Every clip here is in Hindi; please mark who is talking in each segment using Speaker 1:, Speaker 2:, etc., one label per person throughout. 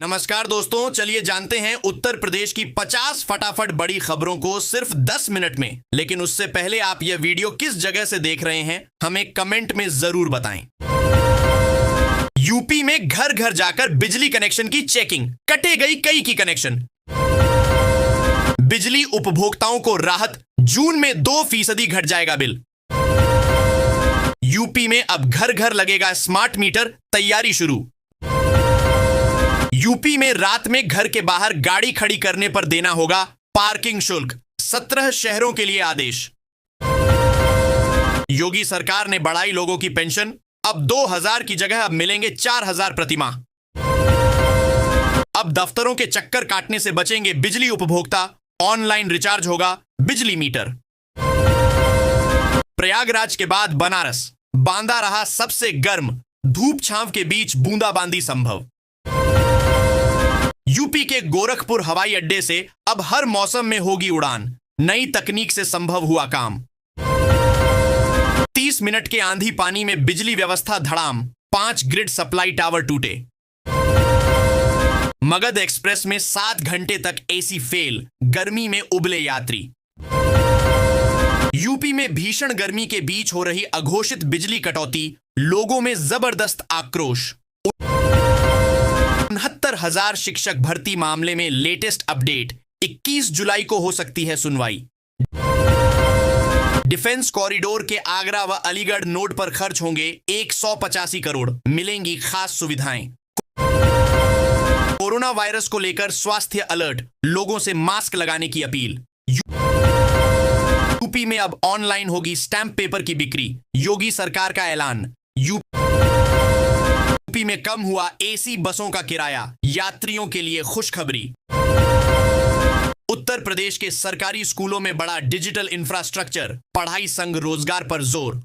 Speaker 1: नमस्कार दोस्तों, चलिए जानते हैं उत्तर प्रदेश की 50 फटाफट बड़ी खबरों को सिर्फ 10 मिनट में। लेकिन उससे पहले आप यह वीडियो किस जगह से देख रहे हैं हमें कमेंट में जरूर बताएं। यूपी में घर घर जाकर बिजली कनेक्शन की चेकिंग, कटे गई कई की कनेक्शन। बिजली उपभोक्ताओं को राहत, जून में 2% घट जाएगा बिल। यूपी में अब घर घर लगेगा स्मार्ट मीटर, तैयारी शुरू। यूपी में रात में घर के बाहर गाड़ी खड़ी करने पर देना होगा पार्किंग शुल्क, 17 शहरों के लिए आदेश। योगी सरकार ने बढ़ाई लोगों की पेंशन, अब 2000 की जगह अब मिलेंगे 4000 प्रतिमाह। अब दफ्तरों के चक्कर काटने से बचेंगे बिजली उपभोक्ता, ऑनलाइन रिचार्ज होगा बिजली मीटर। प्रयागराज के बाद बनारस, बांदा रहा सबसे गर्म, धूप छांव के बीच बूंदाबांदी संभव। यूपी के गोरखपुर हवाई अड्डे से अब हर मौसम में होगी उड़ान, नई तकनीक से संभव हुआ काम। 30 मिनट के आंधी पानी में बिजली व्यवस्था धड़ाम, 5 ग्रिड सप्लाई टावर टूटे। मगध एक्सप्रेस में 7 घंटे तक एसी फेल, गर्मी में उबले यात्री। यूपी में भीषण गर्मी के बीच हो रही अघोषित बिजली कटौती, लोगों में जबरदस्त आक्रोश। 69,000 शिक्षक भर्ती मामले में लेटेस्ट अपडेट, 21 जुलाई को हो सकती है सुनवाई। डिफेंस कॉरिडोर के आगरा व अलीगढ़ नोड पर खर्च होंगे 185 करोड़, मिलेंगी खास सुविधाएं। कोरोना वायरस को लेकर स्वास्थ्य अलर्ट, लोगों से मास्क लगाने की अपील। यूपी में अब ऑनलाइन होगी स्टैंप पेपर की बिक्री, योगी सरकार का ऐलान। यूपी में कम हुआ एसी बसों का किराया, यात्रियों के लिए खुशखबरी। उत्तर प्रदेश के सरकारी स्कूलों में बड़ा डिजिटल इंफ्रास्ट्रक्चर, पढ़ाई संग रोजगार पर जोर।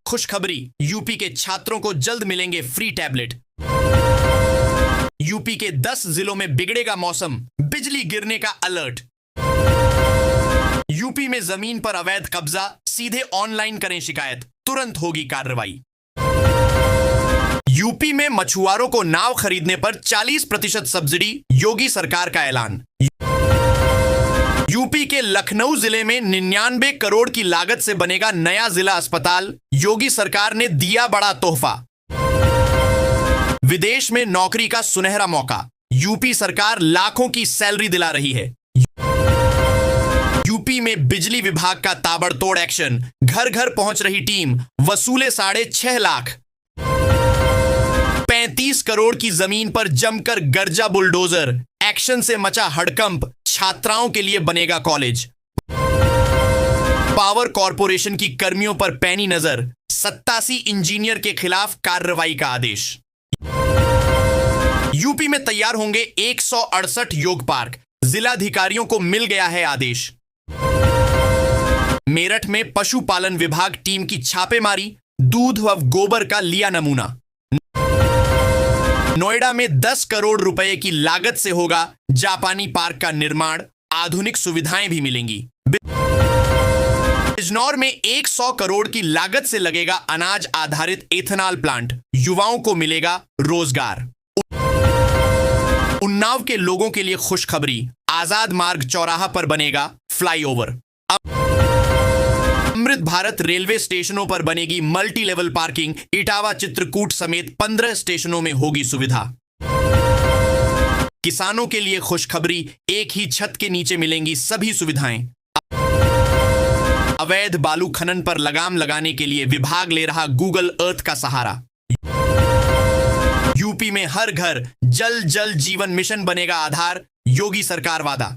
Speaker 1: खुशखबरी, यूपी के छात्रों को जल्द मिलेंगे फ्री टैबलेट। यूपी के 10 जिलों में बिगड़ेगा मौसम, बिजली गिरने का अलर्ट। यूपी में जमीन पर अवैध कब्जा, सीधे ऑनलाइन करें शिकायत, तुरंत होगी कार्रवाई। यूपी में मछुआरों को नाव खरीदने पर 40% सब्सिडी, योगी सरकार का ऐलान। यूपी के लखनऊ जिले में 99 करोड़ की लागत से बनेगा नया जिला अस्पताल, योगी सरकार ने दिया बड़ा तोहफा। विदेश में नौकरी का सुनहरा मौका, यूपी सरकार लाखों की सैलरी दिला रही है। यूपी में बिजली विभाग का ताबड़तोड़ एक्शन, घर घर पहुंच रही टीम, वसूले 6.5 लाख। 35 करोड़ की जमीन पर जमकर गरजा बुलडोजर, एक्शन से मचा हड़कंप, छात्राओं के लिए बनेगा कॉलेज। पावर कॉरपोरेशन की कर्मियों पर पैनी नजर, 87 इंजीनियर के खिलाफ कार्रवाई का आदेश। यूपी में तैयार होंगे 168 योग पार्क, जिलाधिकारियों को मिल गया है आदेश। मेरठ में पशुपालन विभाग टीम की छापेमारी, दूध व गोबर का लिया नमूना। नोएडा में 10 करोड़ रुपए की लागत से होगा जापानी पार्क का निर्माण, आधुनिक सुविधाएं भी मिलेंगी। बिजनौर में 100 करोड़ की लागत से लगेगा अनाज आधारित एथेनॉल प्लांट, युवाओं को मिलेगा रोजगार। उन्नाव के लोगों के लिए खुशखबरी, आजाद मार्ग चौराहा पर बनेगा फ्लाईओवर। अमृत भारत रेलवे स्टेशनों पर बनेगी multi level parking, Etawah Chitrakoot समेत 15 स्टेशनों में होगी सुविधा। किसानों के लिए खुशखबरी, एक ही छत के नीचे मिलेंगी सभी सुविधाएं। अवैध बालू खनन पर लगाम लगाने के लिए विभाग ले रहा गूगल अर्थ का सहारा। यूपी में हर घर जल जल जीवन मिशन बनेगा आधार, योगी सरकार वादा।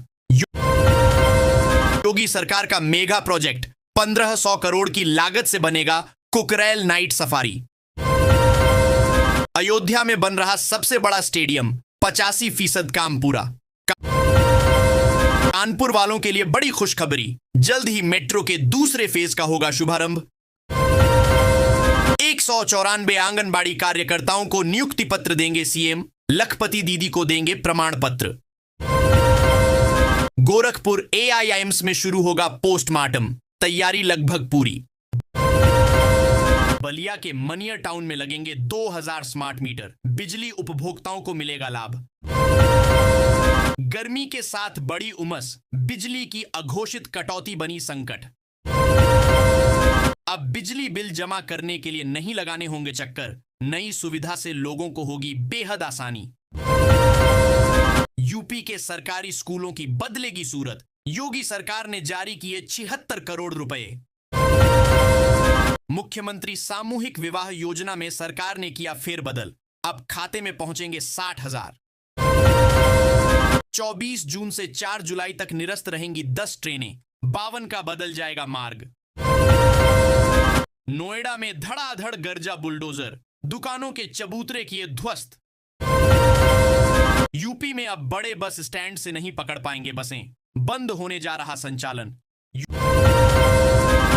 Speaker 1: योगी सरकार का मेगा प्रोजेक्ट, 1500 करोड़ की लागत से बनेगा कुकरेल नाइट सफारी। अयोध्या में बन रहा सबसे बड़ा स्टेडियम, 85% काम पूरा। कानपुर वालों के लिए बड़ी खुशखबरी, जल्द ही मेट्रो के दूसरे फेज का होगा शुभारंभ। 194 आंगनबाड़ी कार्यकर्ताओं को नियुक्ति पत्र देंगे सीएम, लखपति दीदी को देंगे प्रमाण पत्र। गोरखपुर एआईआईएम्स में शुरू होगा पोस्टमार्टम, तैयारी लगभग पूरी। बलिया के मनियर टाउन में लगेंगे 2000 स्मार्ट मीटर, बिजली उपभोक्ताओं को मिलेगा लाभ। गर्मी के साथ बड़ी उमस, बिजली की अघोषित कटौती बनी संकट। अब बिजली बिल जमा करने के लिए नहीं लगाने होंगे चक्कर, नई सुविधा से लोगों को होगी बेहद आसानी। यूपी के सरकारी स्कूलों की बदलेगी सूरत, योगी सरकार ने जारी किए 76 करोड़ रुपए। मुख्यमंत्री सामूहिक विवाह योजना में सरकार ने किया फेरबदल, अब खाते में पहुंचेंगे 60,000। 24 जून से 4 जुलाई तक निरस्त रहेंगी 10 ट्रेनें, 52 का बदल जाएगा मार्ग। नोएडा में धड़ाधड़ गरजा बुलडोजर, दुकानों के चबूतरे किए ध्वस्त। यूपी में अब बड़े बस स्टैंड से नहीं पकड़ पाएंगे बसें, बंद होने जा रहा संचालन।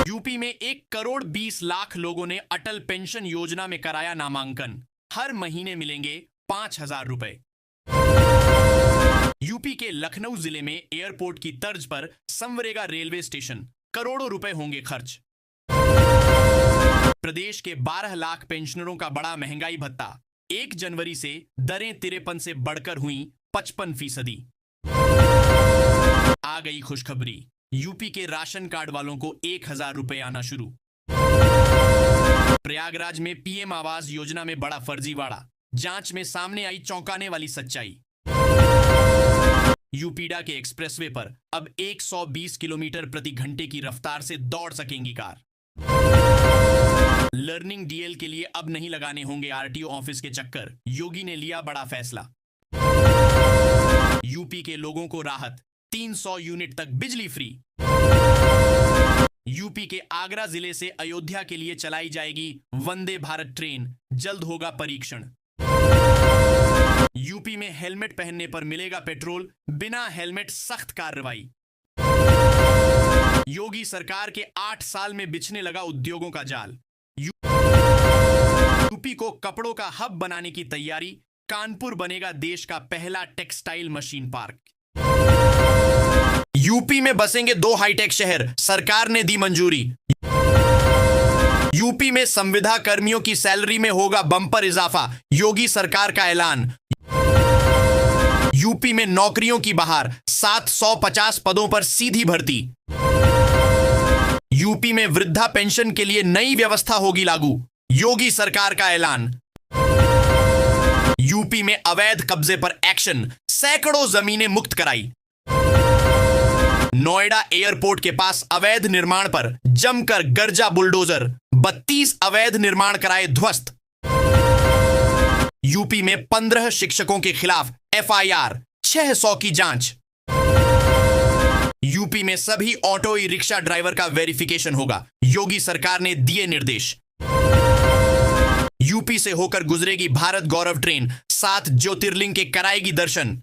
Speaker 1: यूपी में 1 करोड़ 20 लाख लोगों ने अटल पेंशन योजना में कराया नामांकन, हर महीने मिलेंगे 5,000 रुपए। यूपी के लखनऊ जिले में एयरपोर्ट की तर्ज पर संवरेगा रेलवे स्टेशन, करोड़ों रुपए होंगे खर्च। प्रदेश के 12 लाख पेंशनरों का बड़ा महंगाई भत्ता, 1 जनवरी से दरें 53 से बढ़कर हुई 55%। आ गई खुशखबरी, यूपी के राशन कार्ड वालों को 1,000 रुपए आना शुरू। प्रयागराज में पीएम आवास योजना में बड़ा फर्जीवाड़ा, जांच में सामने आई चौंकाने वाली सच्चाई। यूपीडा के एक्सप्रेसवे पर अब 120 किलोमीटर प्रति घंटे की रफ्तार से दौड़ सकेंगी कार। लर्निंग डीएल के लिए अब नहीं लगाने होंगे आरटीओ ऑफिस के चक्कर, योगी ने लिया बड़ा फैसला। यूपी के लोगों को राहत, 300 यूनिट तक बिजली फ्री। यूपी के आगरा जिले से अयोध्या के लिए चलाई जाएगी वंदे भारत ट्रेन, जल्द होगा परीक्षण। यूपी में हेलमेट पहनने पर मिलेगा पेट्रोल, बिना हेलमेट सख्त कार्रवाई। योगी सरकार के 8 साल में बिछने लगा उद्योगों का जाल। यूपी को कपड़ों का हब बनाने की तैयारी, कानपुर बनेगा देश का पहला टेक्सटाइल मशीन पार्क। यूपी में बसेंगे 2 हाईटेक शहर, सरकार ने दी मंजूरी। यूपी में संविदा कर्मियों की सैलरी में होगा बम्पर इजाफा, योगी सरकार का ऐलान। यूपी में नौकरियों की बहार, 750 पदों पर सीधी भर्ती। यूपी में वृद्धा पेंशन के लिए नई व्यवस्था होगी लागू, योगी सरकार का ऐलान। यूपी में अवैध कब्जे पर एक्शन, सैकड़ों जमीनें मुक्त कराई। नोएडा एयरपोर्ट के पास अवैध निर्माण पर जमकर गरजा बुलडोजर, 32 अवैध निर्माण कराए ध्वस्त। यूपी में 15 शिक्षकों के खिलाफ एफआईआर, 600 की जांच। यूपी में सभी ऑटो ई रिक्शा ड्राइवर का वेरिफिकेशन होगा, योगी सरकार ने दिए निर्देश। यूपी से होकर गुजरेगी भारत गौरव ट्रेन, 7 ज्योतिर्लिंग के कराएगी दर्शन।